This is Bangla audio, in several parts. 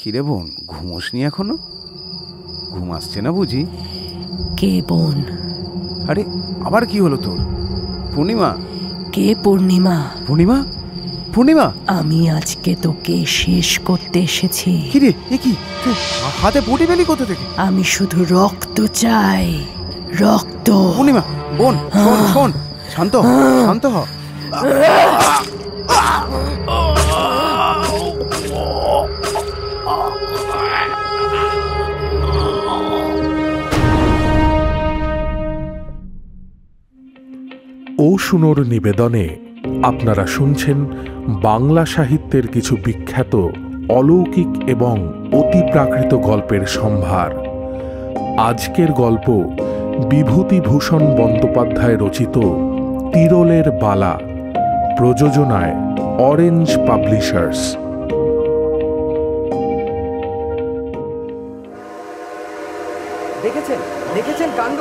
কিরে বোন, ঘুমোসনি এখনো? ঘুম আসছে না বুঝি? কে বোন? আরে আবার কি হলো তোর? পূর্ণিমা? কে পূর্ণিমা? পূর্ণিমা? পূর্ণিমা, আমি আজকে তোকে শেষ করতে এসেছি। কিরে এ কি? তুই হাতে পটি পেলি কোথা থেকে? আমি শুধু রক্ত চাই, রক্ত। পূর্ণিমা বোন, শোন শোন, শান্ত হ, শান্ত হ। অশুনোর নিবেদনে আপনারা শুনছেন বাংলা সাহিত্যের কিছু বিখ্যাত অলৌকিক এবং অতিপ্রাকৃত গল্পের সম্ভার। আজকের গল্প বিভূতিভূষণ বন্দ্যোপাধ্যায় রচিত তিরলের বালা, প্রযোজনায় অরেঞ্জ পাবলিশার্স। দেখেছেন দেখেছেন কাণ্ড,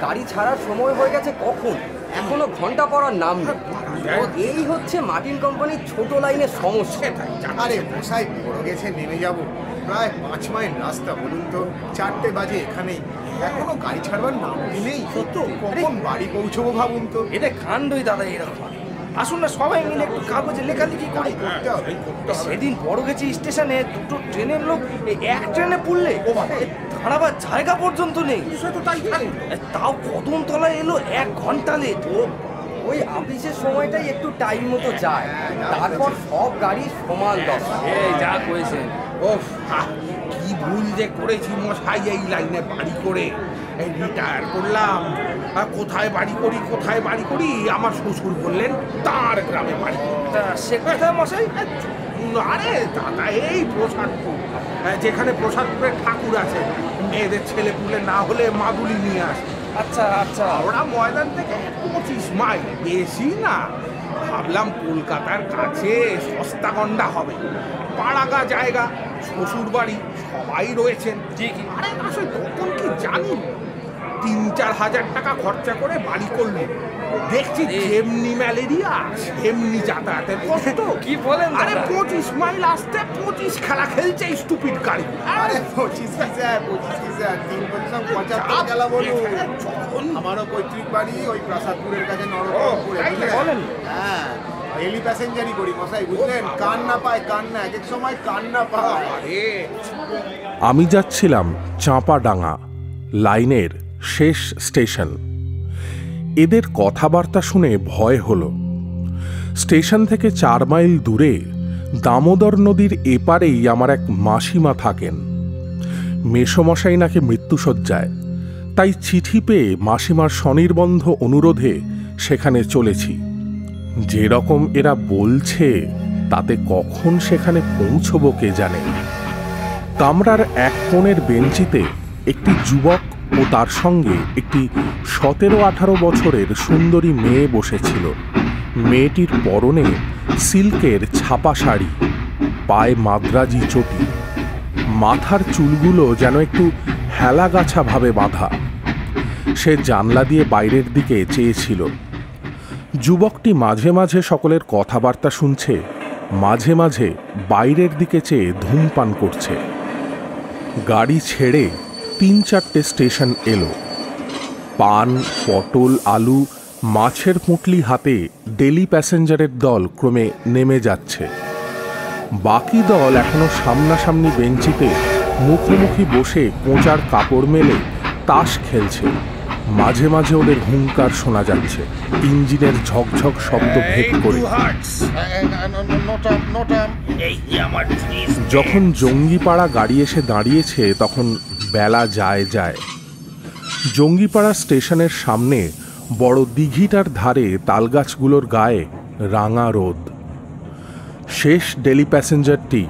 গাড়ি ছাড়ার সময় হয়ে গেছে কখন, এখনো ঘন্টা পড়ার নাম নেই। এই হচ্ছে মার্টিন কোম্পানির ছোট লাইনের সমস্যা। আরে মশাই, বড় গেছে, নেমে যাব। প্রায় 5 মাইল রাস্তা, বলুন তো 4টে বাজে এখানেই, এখনো গাড়ি ছাড়বার নাম নেই। কখন বাড়ি পৌঁছবো ভাবুন তো। এটা কাণ্ডই দাদা এরকম। আসুন না সবাই মিলে একটু কাগজে লেখালেখি করি। সেদিন বড় গেছি স্টেশনে দুটো ট্রেনের লোক এক ট্রেনে পুড়লে দাঁড়াবার জায়গা পর্যন্ত নেই। তাও কদমতলায় এলো 1 ঘন্টা লেট। ওই অফিসের সময়টাই একটু টাইম মতো যায়, তারপর সব গাড়ি সমান দশা। এই যা করেছেন। ওফ, কি ভুল যে করেছি মশাই এই লাইনে বাড়ি করে। এই রিটায়ার করলাম, আর কোথায় বাড়ি করি আমার শ্বশুর বললেন তার গ্রামে বাড়ি করি। সে কথা মশাই? আরে দাদা, এই প্রসাদপুর, যেখানে প্রসাদপুরের ঠাকুর আছে, মেয়েদের ছেলে পুলে না হলে মাদুলি নিয়ে আসে। আচ্ছা আচ্ছা। ওরা ময়দান থেকে 25 মাইল, বেশি না। ভাবলাম কলকাতার কাছে সস্তা গন্ডা হবে, পাড়াগা জায়গা, শ্বশুর বাড়ি, সবাই রয়েছেন। ঠিকই। আরে আসলে তখন কি জানি, 3-4 হাজার টাকা খরচা করে বাড়ি করলো। দেখছি যেমনি ম্যালেরিয়া সেমনি যাতায়াতের কষ্ট। কি বলেন? আরে 25 মাইল আসতে 25 খেলা খেলছে স্টুপিড গাড়ি। আরে 25 কি স্যার, 3 বছর 75 গেলা বলুন। আমারও পৈতৃক বাড়ি ওই প্রসাদপুরের কাছে, নরকপুরে। বলেন? হ্যাঁ, ডেলি প্যাসেঞ্জারই করি মশাই, বুঝলেন। কান না পায়, কান না, এক এক সময় কান না পায়। আমি যাচ্ছিলাম চাঁপাডাঙ্গা, লাইনের শেষ স্টেশন। এদের কথাবার্তা শুনে ভয় হলো। স্টেশন থেকে 4 মাইল দূরে দামোদর নদীর এপারেই আমার এক মাসিমা থাকেন। মেসোমশাই নাকি মৃত্যুশয্যায়, তাই চিঠি পেয়ে মাসিমার স্বনির্বন্ধ অনুরোধে সেখানে চলেছি। যেরকম এরা বলছে তাতে কখন সেখানে পৌঁছবো কে জানে। কামরার এক কোণের বেঞ্চিতে একটি যুবক ও তার সঙ্গে একটি 17-18 বছরের সুন্দরী মেয়ে বসেছিল। মেয়েটির পরনে সিল্কের ছাপা শাড়ি, পায়ে মাদ্রাজি চটি, মাথার চুলগুলো যেন একটু হেলাগাছা ভাবে বাঁধা। সে জানলা দিয়ে বাইরের দিকে চেয়েছিল। যুবকটি মাঝে মাঝে সকলের কথাবার্তা শুনছে, মাঝে মাঝে বাইরের দিকে চেয়ে ধূমপান করছে। গাড়ি ছেড়ে 3-4টে স্টেশন এলো। পান, পটল, আলু, মাছের পুঁটলি হাতে ডেলি প্যাসেঞ্জারের দল ক্রমে নেমে যাচ্ছে। বাকি দল এখনো সামনাসামনি বেঞ্চিতে মুখোমুখি বসে কোঁচার কাপড় মেলে তাস খেলছে। মাঝে মাঝে ওদের হুঙ্কার শোনা যাচ্ছে, ইঞ্জিনের ঝকঝক শব্দ ভেদ করে। যখন জঙ্গিপাড়া গাড়ি এসে দাঁড়িয়েছে তখন বেলা যায়। জঙ্গিপাড়া স্টেশনের সামনে বড় দিঘিটার ধারে তালগাছগুলোর গায়ে রাঙা রোদ। শেষ ডেলি প্যাসেঞ্জারটি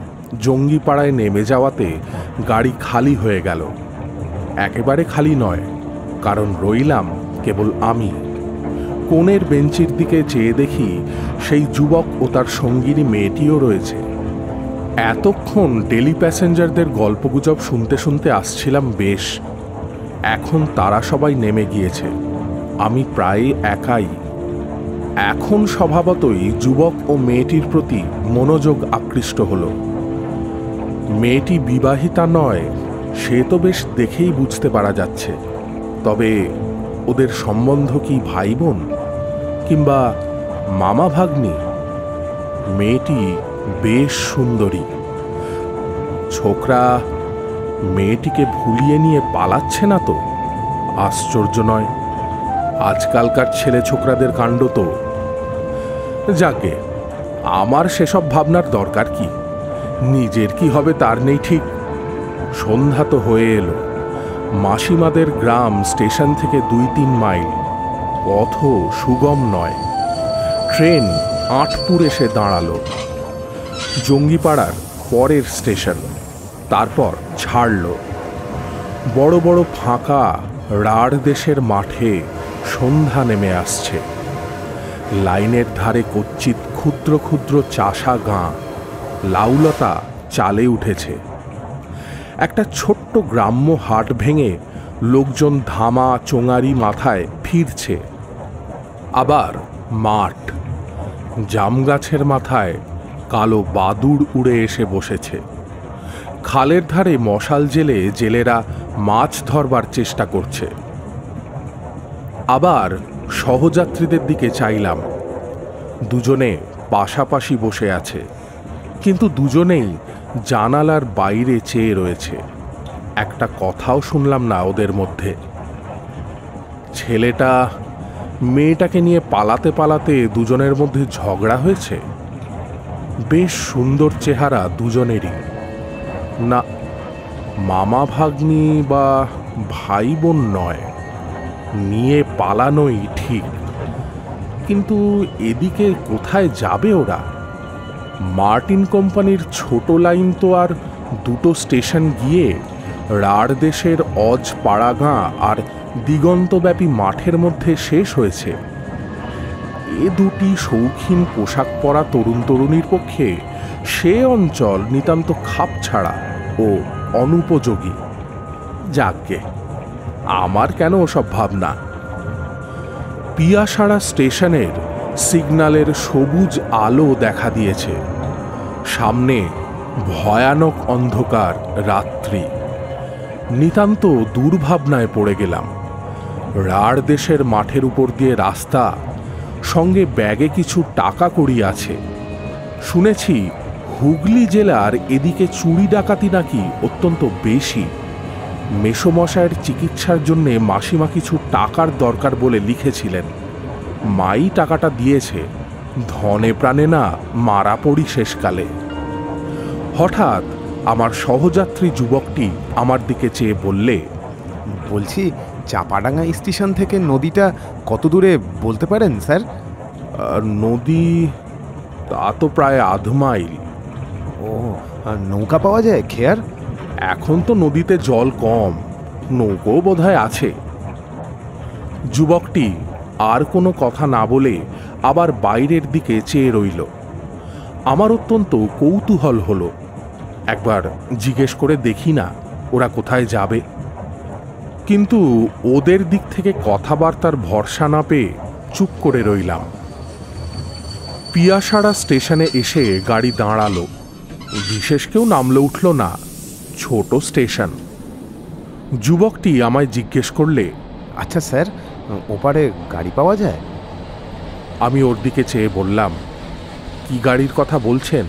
জঙ্গিপাড়ায় নেমে যাওয়াতে গাড়ি খালি হয়ে গেল। একেবারে খালি নয়, কারণ রইলাম কেবল আমি। কোণের বেঞ্চির দিকে চেয়ে দেখি সেই যুবক ও তার সঙ্গিনী মেয়েটিও রয়েছে। এতক্ষণ ডেলি প্যাসেঞ্জারদের গল্পগুজব শুনতে শুনতে আসছিলাম বেশ। এখন তারা সবাই নেমে গিয়েছে, আমি প্রায় একাই। এখন স্বভাবতই যুবক ও মেয়েটির প্রতি মনোযোগ আকৃষ্ট হলো। মেয়েটি বিবাহিতা নয় সে তো বেশ দেখেই বুঝতে পারা যাচ্ছে, তবে ওদের সম্বন্ধ কি ভাই বোন কিংবা মামা ভাগ্নি? মেয়েটি বেশ সুন্দরী। ছোকরা মেয়েটিকে ভুলিয়ে নিয়ে পালাচ্ছে না তো? আশ্চর্য নয়, আজকালকার ছেলে ছোকরাদের কাণ্ড তো। যাকে আমার সেসব ভাবনার দরকার কি, নিজের কি হবে তার নেই ঠিক। সন্ধ্যা তো হয়ে এলো। মাসিমাদের গ্রাম স্টেশন থেকে 2-3 মাইল, পথও সুগম নয়। ট্রেন আটপুর এসে দাঁড়ালো। জঙ্গিপাড়ার পরের স্টেশন, তারপর ছাড়ল। বড় বড় ফাঁকা রাঢ় দেশের মাঠে সন্ধ্যা নেমে আসছে। লাইনের ধারে কচ্ছিত ক্ষুদ্র ক্ষুদ্র চাষা গাঁ, লাউলতা চালে উঠেছে। একটা ছোট্ট গ্রাম্য হাট ভেঙে লোকজন ধামা চোঙারি মাথায় ফিরছে। আবার মাঠ, জাম গাছের মাথায় কালো বাদুড় উড়ে এসে বসেছে। খালের ধারে মশাল জেলে জেলেরা মাছ ধরবার চেষ্টা করছে। আবার সহযাত্রীদের দিকে চাইলাম। দুজনে পাশাপাশি বসে আছে, কিন্তু দুজনেই জানালার বাইরে চেয়ে রয়েছে। একটা কথাও শুনলাম না ওদের মধ্যে। ছেলেটা মেয়েটাকে নিয়ে পালাতে পালাতে দুজনের মধ্যে ঝগড়া হয়েছে। বেশ সুন্দর চেহারা দুজনেরই। না, মামা ভাগ্নি বা ভাই বোন নয়, নিয়ে পালানোই ঠিক। কিন্তু এদিকে কোথায় যাবে ওরা? মার্টিন কোম্পানির ছোট লাইন তো আর 2 স্টেশন গিয়ে রাঢ় দেশের অজ পাড়াগাঁ আর দিগন্তব্যাপী মাঠের মধ্যে শেষ হয়েছে। এ দুটি শৌখিন পোশাক পরা তরুণ তরুণীর পক্ষে সে অঞ্চল নিতান্ত খাপছাড়া ও অনুপযোগী। যাকগে, আমার কেন ওসব ভাবনা। পিয়াসাড়া স্টেশনের সিগন্যালের সবুজ আলো দেখা দিয়েছে। সামনে ভয়ানক অন্ধকার রাত্রি। নিতান্ত দুর্ভাবনায় পড়ে গেলাম। রাঢ় দেশের মাঠের উপর দিয়ে রাস্তা, সঙ্গে ব্যাগে কিছু টাকা কড়ি আছে। শুনেছি হুগলি জেলার এদিকে চুরি ডাকাতি নাকি অত্যন্ত বেশি। মেসোমশায়ের চিকিৎসার জন্যে মাসিমা কিছু টাকার দরকার বলে লিখেছিলেন। মাই টাকাটা দিয়েছে। ধনে প্রাণে না মারা পড়ি শেষকালে। হঠাৎ আমার সহযাত্রী যুবকটি আমার দিকে চেয়ে বললে, বলছি, চাপাডাঙ্গা স্টেশন থেকে নদীটা কত দূরে বলতে পারেন স্যার? নদী তা তো প্রায় 1/2 মাইল। ও, নৌকা পাওয়া যায় খেয়ার? এখন তো নদীতে জল কম, নৌকো বোধহয় আছে। যুবকটি আর কোনো কথা না বলে আবার বাইরের দিকে চেয়ে রইল। আমার অত্যন্ত কৌতূহল হলো, একবার জিজ্ঞেস করে দেখি না ওরা কোথায় যাবে। কিন্তু ওদের দিক থেকে কথাবার্তার ভরসা না পেয়ে চুপ করে রইলাম। পিয়াসাড়া স্টেশনে এসে গাড়ি দাঁড়ালো। বিশেষ কেউ নামলে উঠল না, ছোট স্টেশন। যুবকটি আমায় জিজ্ঞেস করলে, আচ্ছা স্যার, ওপারে গাড়ি পাওয়া যায়? আমি ওর দিকে চেয়ে বললাম, কি গাড়ির কথা বলছেন?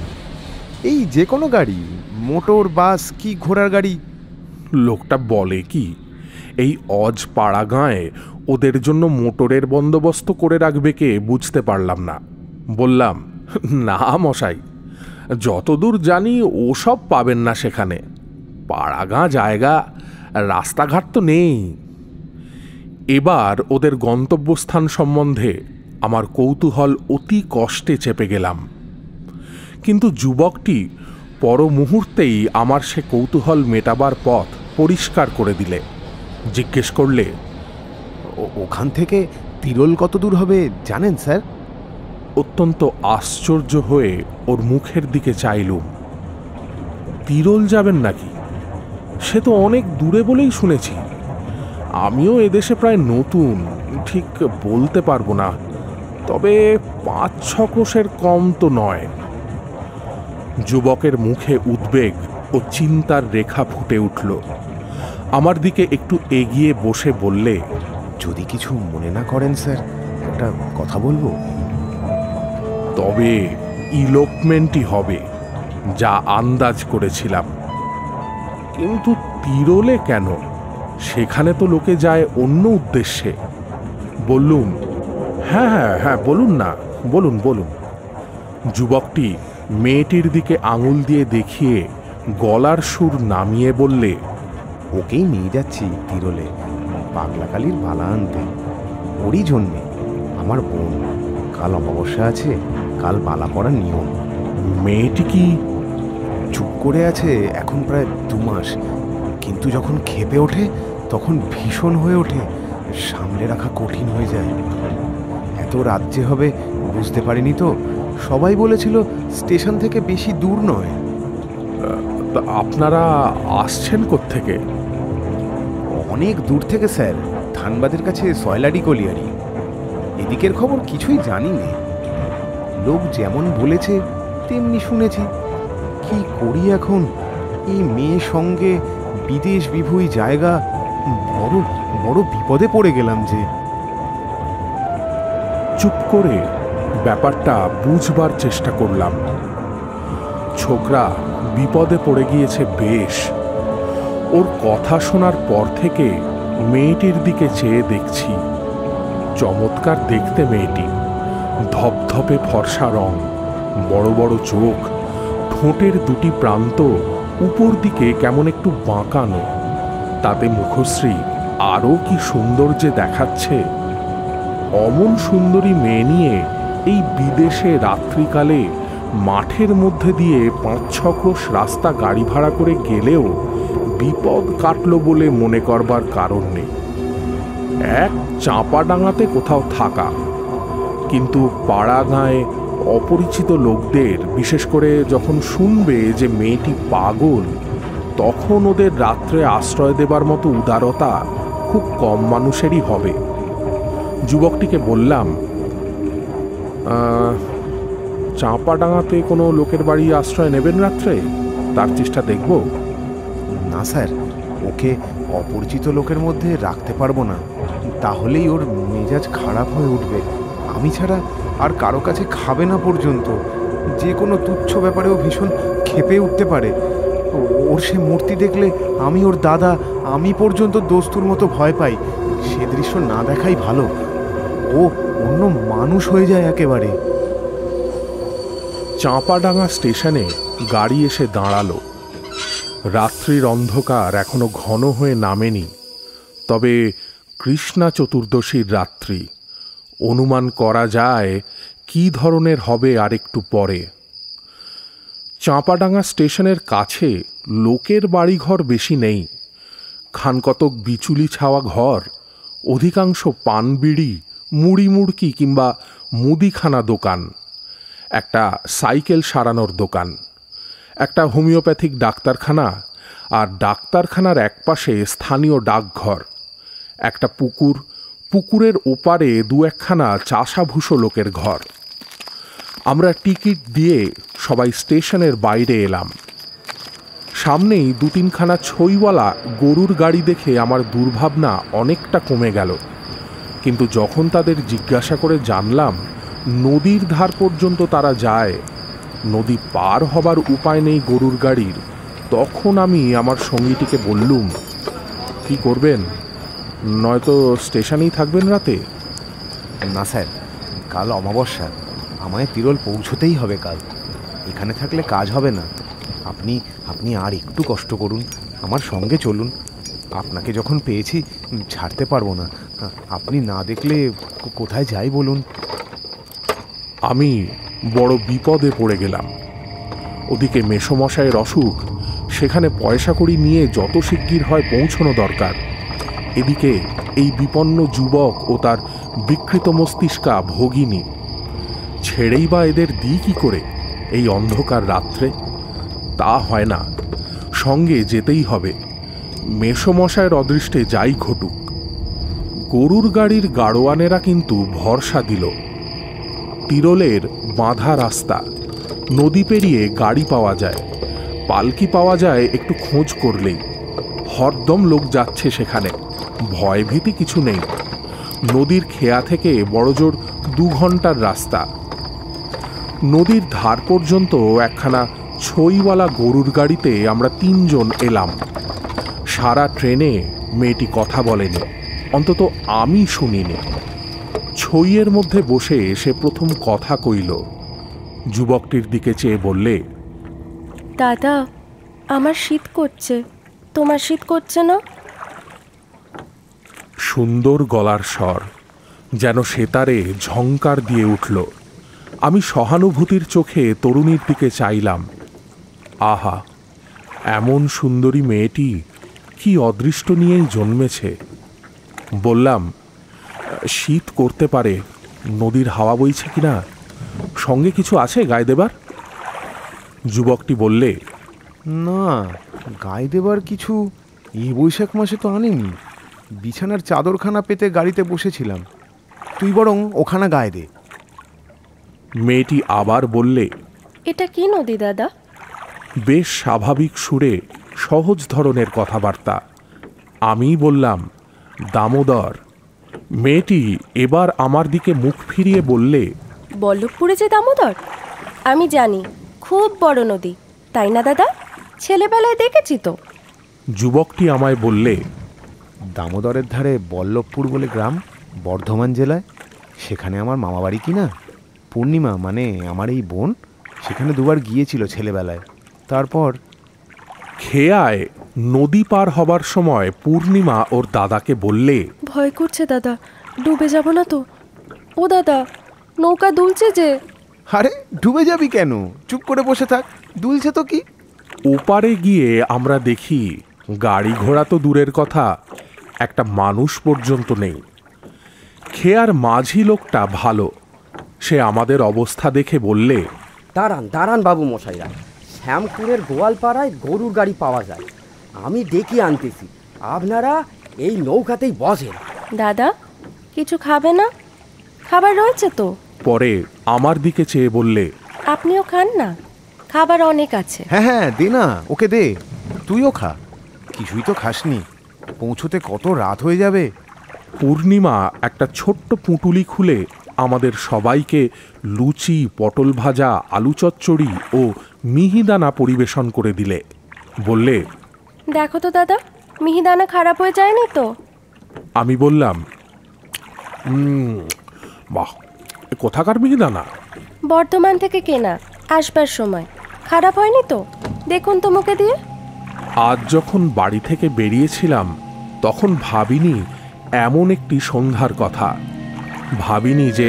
এই যে কোনো গাড়ি, মোটর, বাস কি ঘোড়ার গাড়ি? লোকটা বলে কি, এই অজ পাড়া গাঁয়ে ওদের জন্য মোটরের বন্দোবস্ত করে রাখবে কে বুঝতে পারলাম না। বললাম, না মশাই, যতদূর জানি ওসব পাবেন না সেখানে। পাড়াগাঁ জায়গা, রাস্তাঘাট তো নেই। এবার ওদের গন্তব্যস্থান সম্বন্ধে আমার কৌতূহল অতি কষ্টে চেপে গেলাম। কিন্তু যুবকটি পর মুহূর্তেই আমার সে কৌতূহল মেটাবার পথ পরিষ্কার করে দিলে। জিজ্ঞেস করলে, ওখান থেকে তিরোল কত দূর হবে জানেন স্যার? অত্যন্ত আশ্চর্য হয়ে ওর মুখের দিকে চাইলুম। তিরোল যাবেন নাকি? সে তো অনেক দূরে বলেই শুনেছি। আমিও এদেশে প্রায় নতুন, ঠিক বলতে পারবো না, তবে 5-6 কোষের কম তো নয়। যুবকের মুখে উদ্বেগ ও চিন্তার রেখা ফুটে উঠল। আমার দিকে একটু এগিয়ে বসে বললে, যদি কিছু মনে না করেন স্যার, একটা কথা বলবো। তবে ইলোপমেন্টই হবে, যা আন্দাজ করেছিলাম। কিন্তু তিরোলে কেন? সেখানে তো লোকে যায় অন্য উদ্দেশ্যে। বললুম, হ্যাঁ হ্যাঁ হ্যাঁ, বলুন না, বলুন বলুন। যুবকটি মেয়েটির দিকে আঙুল দিয়ে দেখিয়ে গলার সুর নামিয়ে বললে, ওকেই নিয়ে যাচ্ছি তিরোলে, পাগলাকালির বালা আনতে। ওরই জন্যে আমার বোন, কাল অমাবস্যা আছে, কাল বালা পড়ার নিয়ম। মেয়েটি কি? চুপ করে আছে এখন প্রায় 2 মাস, কিন্তু যখন ক্ষেপে ওঠে তখন ভীষণ হয়ে ওঠে, সামলে রাখা কঠিন হয়ে যায়। এত রাত যে হবে বুঝতে পারিনি তো। সবাই বলেছিল স্টেশন থেকে বেশি দূর নয়। তা আপনারা আসছেন কোত্থেকে? অনেক দূর থেকে স্যার, ধানবাদের কাছে সয়লাডি কলিয়ারি। এদিকের খবর কিছুই জানি না, লোক যেমন বলেছে তেমনি শুনেছি। কি করি এখন? এই মেয়ের সঙ্গে বিদেশ বিভূই জায়গা, বড় বড় বিপদে পড়ে গেলাম যে। চুপ করে ব্যাপারটা বুঝবার চেষ্টা করলাম। ছোকরা বিপদে পড়ে গিয়েছে বেশ। ওর কথা শোনার পর থেকে মেয়েটির দিকে চেয়ে দেখছি। চমৎকার দেখতে মেয়েটি, ধপধপে ফর্সা রং, বড় বড় চোখ, ঠোঁটের দুটি প্রান্ত উপর দিকে কেমন একটু বাঁকানো, তাতে মুখশ্রী আরও কি সৌন্দর্যে দেখাচ্ছে। অমন সুন্দরী মেয়ে নিয়ে এই বিদেশে রাত্রিকালে মাঠের মধ্যে দিয়ে 5-6 ক্রোশ রাস্তা গাড়ি ভাড়া করে গেলেও বিপদ কাটল বলে মনে করবার কারণ নেই। এক চাঁপাডাঙ্গাতে কোথাও থাকা, কিন্তু পাড়া গাঁয়ে অপরিচিত লোকদের, বিশেষ করে যখন শুনবে যে মেয়েটি পাগল, তখন ওদের রাত্রে আশ্রয় দেবার মতো উদারতা খুব কম মানুষেরই হবে। যুবকটিকে বললাম, চাঁপাডাঙ্গাতে কোনো লোকের বাড়ি আশ্রয় নেবেন রাত্রে? তার চেষ্টা দেখব। না স্যার, ওকে অপরিচিত লোকের মধ্যে রাখতে পারবো না, তাহলেই ওর মেজাজ খারাপ হয়ে উঠবে। আমি ছাড়া আর কারো কাছে খাবে না পর্যন্ত। যে কোনো তুচ্ছ ব্যাপারেও ভীষণ ক্ষেপে উঠতে পারে। ওর সে মূর্তি দেখলে আমি ওর দাদা, আমি পর্যন্ত দস্তুর মতো ভয় পাই। সে দৃশ্য না দেখাই ভালো। ও অন্য মানুষ হয়ে যায় একেবারে। চাঁপাডাঙ্গা স্টেশনে গাড়ি এসে দাঁড়ালো। রাত্রির অন্ধকার এখনো ঘন হয়ে নামেনি, তবে কৃষ্ণা চতুর্দশীর রাত্রি। অনুমান করা যায় কি ধরনের হবে আরেকটু পরে। চাঁপাডাঙ্গা স্টেশনের কাছে লোকের বাড়িঘর বেশি নেই। খানকতক বিচুলি ছাওয়া ঘর, অধিকাংশ পানবিড়ি, মুড়ি মুড়কি কিংবা মুদিখানা দোকান, একটা সাইকেল সারানোর দোকান, একটা হোমিওপ্যাথিক ডাক্তারখানা, আর ডাক্তারখানার একপাশে স্থানীয় ডাকঘর, একটা পুকুর, পুকুরের ওপারে 2-1খানা চাষাভুষো লোকের ঘর। আমরা টিকিট দিয়ে সবাই স্টেশনের বাইরে এলাম। সামনেই 2-3খানা ছইওয়ালা গরুর গাড়ি দেখে আমার দুর্ভাবনা অনেকটা কমে গেল। কিন্তু যখন তাদের জিজ্ঞাসা করে জানলাম নদীর ধার পর্যন্ত তারা যায়, নদী পার হবার উপায় নেই গরুর গাড়ির, তখন আমি আমার সঙ্গীটিকে বললুম, কি করবেন? নয়তো স্টেশনেই থাকবেন রাতে? না স্যার, কাল অমাবস্যা, আমায় তিরোল পৌঁছতেই হবে কাল। এখানে থাকলে কাজ হবে না। আপনি আর একটু কষ্ট করুন, আমার সঙ্গে চলুন। আপনাকে যখন পেয়েছি ছাড়তে পারবো না। আপনি না দেখলে কোথায় যাই বলুন? আমি বড় বিপদে পড়ে গেলাম। ওদিকে মেসোমশাইয়ের অসুখ, সেখানে পয়সা কড়ি নিয়ে যত শিগগির হয় পৌঁছানো দরকার। এদিকে এই বিপন্ন যুবক ও তার বিকৃত মস্তিষ্কা ভগিনী, ছেড়েই বা এদের দিই কি করে এই অন্ধকার রাত্রে? তা হয় না, সঙ্গে যেতেই হবে। মেসোমশায়ের অদৃষ্টে যাই ঘটুক। গরুর গাড়ির গাড়োয়ানেরা কিন্তু ভরসা দিল। তিরোলের বাঁধা রাস্তা, নদী পেরিয়ে গাড়ি পাওয়া যায়, পালকি পাওয়া যায় একটু খোঁজ করলেই। হরদম লোক যাচ্ছে সেখানে, ভয় ভীতি কিছু নেই। নদীর খেয়া থেকে বড়জোর 2 ঘন্টার রাস্তা। নদীর ধার পর্যন্ত একখানা ছইওয়ালা গরুর গাড়িতে আমরা 3 জন এলাম। সারা ট্রেনে মেয়েটি কথা বলেনি, অন্তত আমি শুনিনি। ছইয়ের মধ্যে বসে সে প্রথম কথা কইল। যুবকটির দিকে চেয়ে বললে, দাদা, আমার শীত করছে, তোমার শীত করছে না? সুন্দর গলার স্বর, যেন সেতারে ঝংকার দিয়ে উঠল। আমি সহানুভূতির চোখে তরুণীর দিকে চাইলাম। আহা, এমন সুন্দরী মেয়েটি কি অদৃষ্ট নিয়েই জন্মেছে। বললাম, শীত করতে পারে, নদীর হাওয়া বইছে কিনা, সঙ্গে কিছু আছে গায়ে দেবার? যুবকটি বললে, না, গায়ে দেবার কিছু এই বৈশাখ মাসে তো আনিনি। বিছানার চাদরখানা পেতে গাড়িতে বসেছিলাম, তুই বরং ওখানা গায়ে দে। মেয়েটি আবার বললে, এটা কি নদী দাদা? বেশ স্বাভাবিক সুরে সহজ ধরনের কথাবার্তা। আমি বললাম, দামোদর। মেয়েটি এবার আমার দিকে মুখ ফিরিয়ে বললে, বল্লভপুরে যে দামোদর, আমি জানি, খুব বড় নদী, তাই না দাদা? ছেলেবেলায় দেখেছি তো। যুবকটি আমায় বললে, দামোদরের ধারে বল্লভপুর বলে গ্রাম, বর্ধমান জেলায়। সেখানে আমার মামাবাড়ি কি না। পূর্ণিমা মানে আমার এই বোন সেখানে 2 বার গিয়েছিল ছেলেবেলায়। তারপর খেয়ায় নদী পার হবার সময় পূর্ণিমা ওর দাদাকে বললে, ভয় করছে দাদা, ডুবে যাব না তো? ও দাদা, নৌকা দুলছে যে। আরে ডুবে যাবি কেন, চুপ করে বসে থাক, দুলছে তো কি। ওপারে গিয়ে আমরা দেখি গাড়ি ঘোড়া তো দূরের কথা, একটা মানুষ পর্যন্ত নেই। খেয়ার মাঝি লোকটা ভালো, সে আমাদের অবস্থা দেখে বললে, দাঁড়ান দাঁড়ান বাবু মশাইরা, শ্যামপুরের গোয়ালপাড়ায় গরুর গাড়ি পাওয়া যায়, আমি ডেকে আনতেছি, আপনারা এই নৌকাতেই বসেন। দাদা, কিছু খাবে না? খাবার রয়েছে তো। পরে আমার দিকে চেয়ে বললে, আপনিও খান না, খাবার অনেক আছে। হ্যাঁ হ্যাঁ, দে না, ওকে দে, তুইও খা। কিছুই তো খাসনি, পৌঁছতে কত রাত হয়ে যাবে। পূর্ণিমা একটা ছোট্ট পুঁটুলি খুলে আমাদের সবাইকে লুচি, পটল ভাজা, আলু চচ্চড়ি ও মিহিদানা পরিবেশন করে দিলে। বললে, দেখো তো দাদা, মিহিদানা খারাপ হয়ে যায়নি তো? আমি বললাম, বাহ, কোথাকার মিহিদানা? বর্ধমান থেকে কেনা, আসবার সময়। খারাপ হয়নি তো? দেখুন তো মুখে দিয়ে। আজ যখন বাড়ি থেকে বেরিয়েছিলাম তখন ভাবিনি এমন একটি সন্ধ্যার কথা। ভাবিনি যে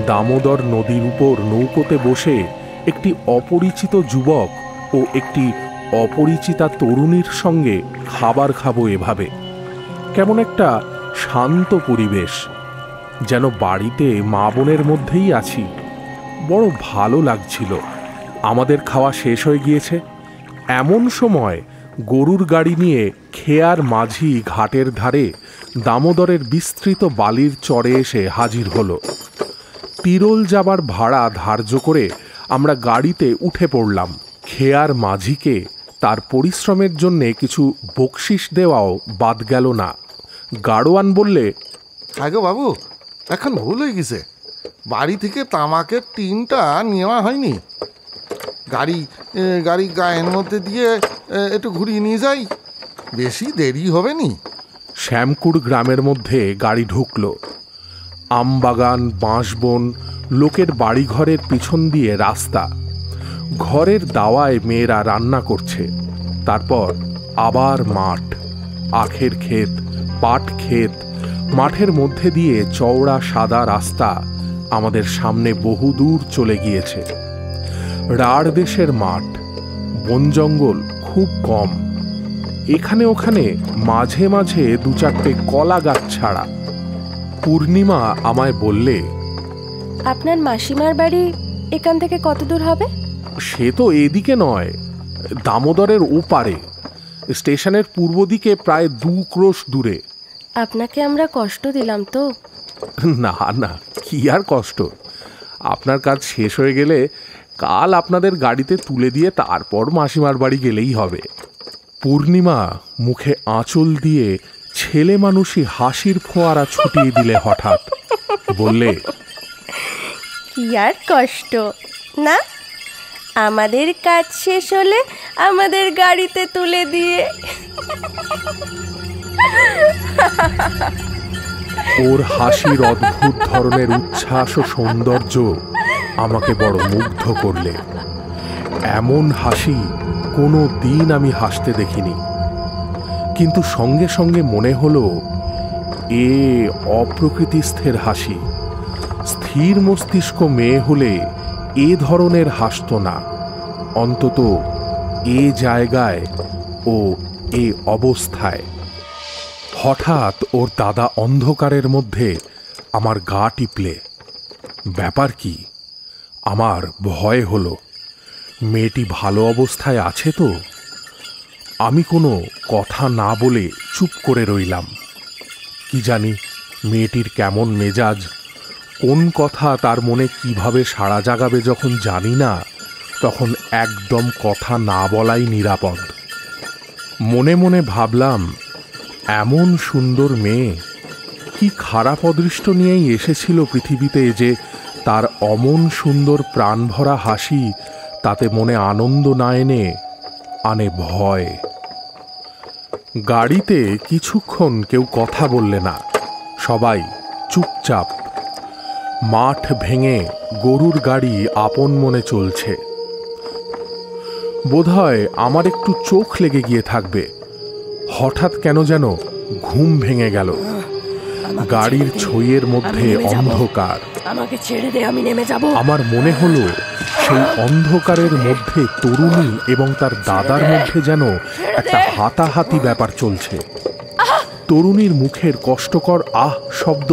দামোদর নদীর উপর নৌকোতে বসে একটি অপরিচিত যুবক ও একটি অপরিচিতা তরুণীর সঙ্গে খাবার খাবো এভাবে। কেমন একটা শান্ত পরিবেশ, যেন বাড়িতে মা বোনের মধ্যেই আছি। বড় ভালো লাগছিল। আমাদের খাওয়া শেষ হয়ে গিয়েছে। এমন সময় গরুর গাড়ি নিয়ে খেয়ার মাঝি ঘাটের ধারে দামোদরের বিস্তৃত বালির চরে এসে হাজির হলো। তিরোল যাবার ভাড়া ধার্য করে আমরা গাড়িতে উঠে পড়লাম। খেয়ার মাঝিকে তার পরিশ্রমের জন্যে কিছু বকশিস দেওয়াও বাদ গেল না। গাড়োয়ান বললে, আগে বাবু, এখন ভুল হয়ে গেছে, বাড়ি থেকে তামাকের টিনটা নেওয়া হয়নি। গাড়ি গায়ের মধ্যে দিয়ে একটু ঘুরিয়ে নিয়ে যাই, বেশি দেরি হবে নি। শ্যামকুর গ্রামের মধ্যে গাড়ি ঢুকল। আমবাগান, বাঁশবন, লোকের বাড়িঘরের পিছন দিয়ে রাস্তা। ঘরের দাওয়ায় মেয়েরা রান্না করছে। তারপর আবার মাঠ, আখের ক্ষেত, পাট ক্ষেত। মাঠের মধ্যে দিয়ে চওড়া সাদা রাস্তা আমাদের সামনে বহুদূর চলে গিয়েছে। রাঢ় দেশের মাঠ, বন জঙ্গল খুব কম। এখানে ওখানে মাঝে মাঝে 2-4টে কলা গাছ ছাড়া। পূর্ণিমা আমায় বললে, আপনার মাসিমার বাড়ি এখান থেকে কত দূর হবে? সে তো এদিকে নয়, দামোদরের ওপারে, স্টেশনের পূর্ব দিকে প্রায় 2 ক্রোশ দূরে। আপনাকে আমরা কষ্ট দিলাম তো? না না, কি আর কষ্ট। আপনার কাজ শেষ হয়ে গেলে কাল আপনাদের গাড়িতে তুলে দিয়ে তারপর মাসিমার বাড়ি গেলেই হবে। পূর্ণিমা মুখে আঁচল দিয়ে ছেলে মানুষই হাসির ফোয়ারা ছুটিয়ে দিলে হঠাৎ, বললে, কি আর কষ্ট না, আমাদের কাজ শেষ হলে আমাদের গাড়িতে তুলে দিয়ে। ওর হাসির অদ্ভুত ধরনের উচ্ছ্বাস ও সৌন্দর্য আমাকে বড় মুগ্ধ করলে। এমন হাসি কোনো দিন আমি হাসতে দেখিনি, কিন্তু সঙ্গে সঙ্গে মনে হলো এ অপ্রকৃতিস্থের হাসি। স্থির মস্তিষ্ক মেয়ে হলে এ ধরনের হাসত না, অন্তত এ জায়গায় ও এ অবস্থায়। হঠাৎ ওর দাদা অন্ধকারের মধ্যে আমার গা টিপলে। ব্যাপার কি? আমার ভয় হলো, মেয়েটি ভালো অবস্থায় আছে তো? আমি কোনো কথা না বলে চুপ করে রইলাম। কি জানি মেয়েটির কেমন মেজাজ, কোন কথা তার মনে কিভাবে সাড়া জাগাবে যখন জানি না, তখন একদম কথা না বলাই নিরাপদ। মনে মনে ভাবলাম, এমন সুন্দর মেয়ে কি খারাপ অদৃষ্ট নিয়েই এসেছিল পৃথিবীতে যে তার অমন সুন্দর প্রাণভরা হাসি তাতে মনে আনন্দ না এনে আনে ভয়। গাড়িতে কিছুক্ষণ কেউ কথা বললে না, সবাই চুপচাপ। মাঠ ভেঙে গরুর গাড়ি আপন মনে চলছে। বোধহয় আমার একটু চোখ লেগে গিয়ে থাকবে। হঠাৎ কেন যেন ঘুম ভেঙে গেল। গাড়ির ছইয়ের মধ্যে অন্ধকার। আমাকে ছেড়ে দে, আমি নেমে যাব। আমার মনে হলো সেই অন্ধকারের মধ্যে তরুণী এবং তার দাদার মধ্যে যেন একটা হাতাহাতি ব্যাপার চলছে। তরুণীর মুখের কষ্টকর আহ শব্দ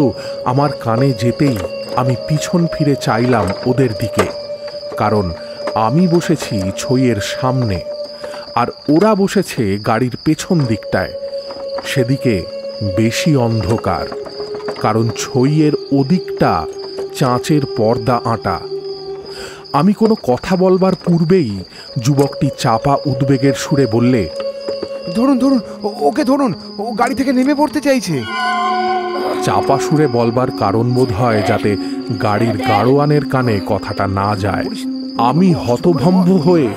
আমার কানে যেতেই আমি পিছন ফিরে চাইলাম ওদের দিকে, কারণ আমি বসেছি ছইয়ের সামনে আর ওরা বসেছে গাড়ির পেছন দিকটায়। সেদিকে বেশি অন্ধকার, কারণ ছইয়ের ওদিকটা চাঁচের পর্দা আঁটা। আমি কোনো কথা বলবার পূর্বেই যুবকটি চাপা উদ্বেগের সুরে বললে, ধরুন ধরুন, ওকে ধরুন, ও গাড়ি থেকে নেমে পড়তে চাইছে। চাপা সুরে বলবার কারণ বোধ হয় যাতে গাড়ির গাড়োয়ানের কানে কথাটা না যায়। আমি হতভম্ব হয়ে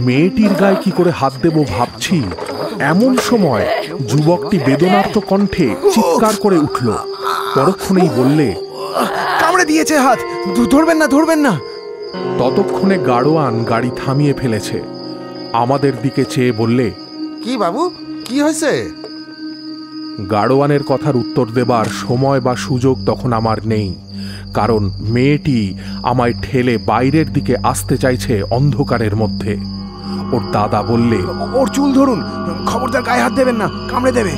মেয়েটির গায়ে কি করে হাত দেব ভাবছি, এমন সময় যুবকটি বেদনার্ত কণ্ঠে চিৎকার করে উঠল। পরক্ষণেই বললে, কামড়ে দিয়েছে হাত, ধরবেন না, ধরবেন না। ততক্ষণে গাড়োয়ান গাড়ি থামিয়ে ফেলেছে। আমাদের দিকে চেয়ে বললে, কি বাবু, কি হয়েছে? গাড়োয়ানের কথার উত্তর দেবার সময় বা সুযোগ তখন আমার নেই, কারণ মেয়েটি আমায় ঠেলে বাইরের দিকে আসতে চাইছে অন্ধকারের মধ্যে। ওর দাদা বললে, ওর চুল ধরুন, খবরদার গায়ে হাত দেবেন না, কামড়ে দেবে।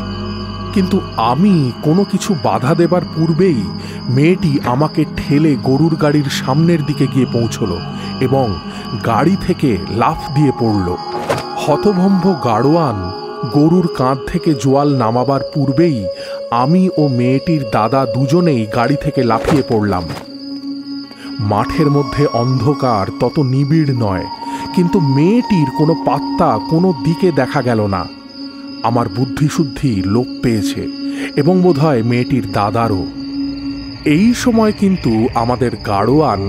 কিন্তু আমি কোনো কিছু বাধা দেবার পূর্বেই মেয়েটি আমাকে ঠেলে গরুর গাড়ির সামনের দিকে গিয়ে পৌঁছল এবং গাড়ি থেকে লাফ দিয়ে পড়ল। হতভম্ব গাড়োয়ান গরুর কাঁধ থেকে জোয়াল নামাবার পূর্বেই আমি ও মেয়েটির দাদা দুজনেই গাড়ি থেকে লাফিয়ে পড়লাম। মাঠের মধ্যে অন্ধকার তত নিবিড় নয়, কিন্তু মেয়েটির কোনো পাত্তা কোনো দিকে দেখা গেল না। আমার বুদ্ধিশুদ্ধি লোপ পেয়েছে এবং বোধহয় মেয়েটির দাদারও। এই সময় কিন্তু আমাদের গাড়োয়ান